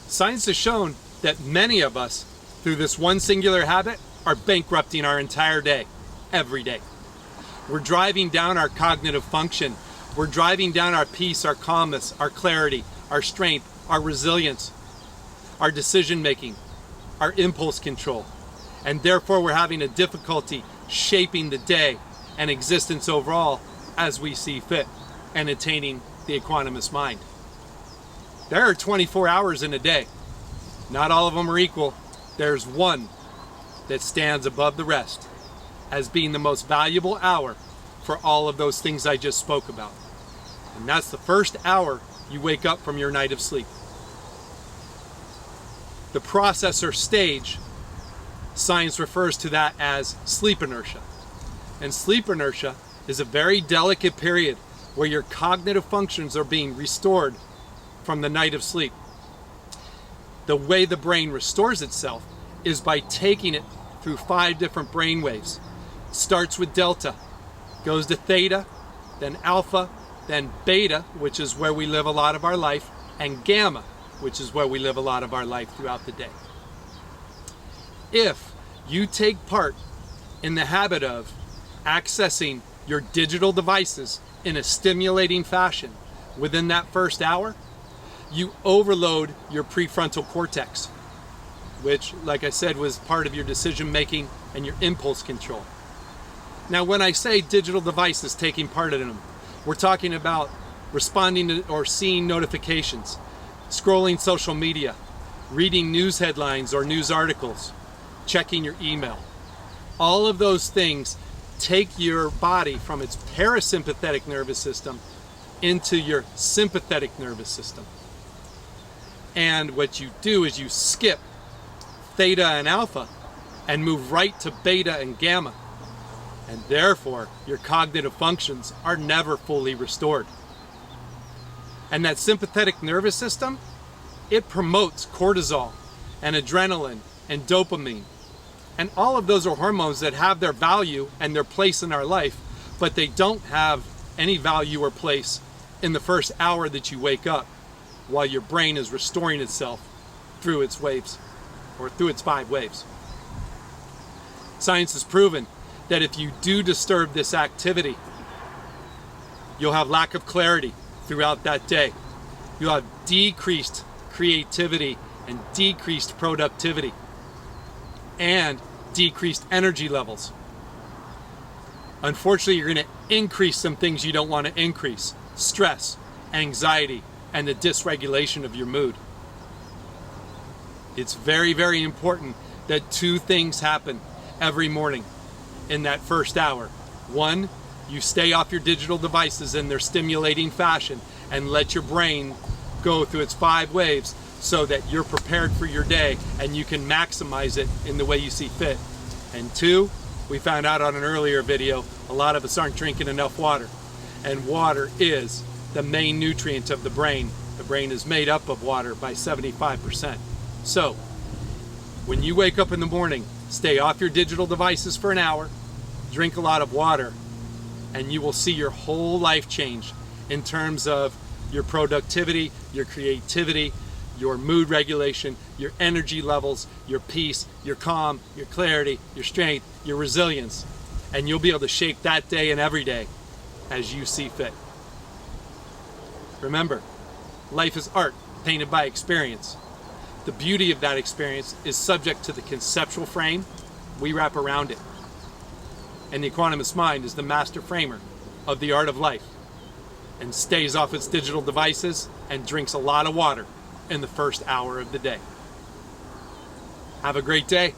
Science has shown that many of us, through this one singular habit, are bankrupting our entire day, every day. We're driving down our cognitive function. We're driving down our peace, our calmness, our clarity, our strength, our resilience, our decision making, our impulse control. And therefore we're having a difficulty shaping the day and existence overall as we see fit and attaining the equanimous mind. There are 24 hours in a day. Not all of them are equal. There's one that stands above the rest as being the most valuable hour for all of those things I just spoke about. And that's the first hour you wake up from your night of sleep. The processor stage, science refers to that as sleep inertia. And sleep inertia is a very delicate period where your cognitive functions are being restored from the night of sleep. The way the brain restores itself is by taking it through 5 different brain waves. It starts with delta, goes to theta, then alpha, then beta, which is where we live a lot of our life, and gamma, which is where we live a lot of our life throughout the day. If you take part in the habit of accessing your digital devices in a stimulating fashion within that first hour, you overload your prefrontal cortex, which, like I said, was part of your decision making and your impulse control. Now, when I say digital devices taking part in them, we're talking about responding to or seeing notifications, scrolling social media, reading news headlines or news articles, checking your email. All of those things take your body from its parasympathetic nervous system into your sympathetic nervous system. And what you do is you skip theta and alpha and move right to beta and gamma. And therefore, your cognitive functions are never fully restored. And that sympathetic nervous system, it promotes cortisol and adrenaline and dopamine. And all of those are hormones that have their value and their place in our life, but they don't have any value or place in the first hour that you wake up while your brain is restoring itself through its waves, or through its 5 waves. Science has proven that if you do disturb this activity, you'll have lack of clarity throughout that day. You'll have decreased creativity and decreased productivity and decreased energy levels. Unfortunately, you're going to increase some things you don't want to increase: stress, anxiety, and the dysregulation of your mood. It's very, very important that 2 things happen every morning in that first hour. 1, you stay off your digital devices in their stimulating fashion and let your brain go through its 5 waves so that you're prepared for your day and you can maximize it in the way you see fit. And 2, we found out on an earlier video, a lot of us aren't drinking enough water. And water is the main nutrient of the brain. The brain is made up of water by 75%. So, when you wake up in the morning, stay off your digital devices for an hour, drink a lot of water, and you will see your whole life change in terms of your productivity, your creativity, your mood regulation, your energy levels, your peace, your calm, your clarity, your strength, your resilience. And you'll be able to shape that day and every day as you see fit. Remember, life is art painted by experience. The beauty of that experience is subject to the conceptual frame we wrap around it. And the equanimous mind is the master framer of the art of life and stays off its digital devices and drinks a lot of water in the first hour of the day. Have a great day.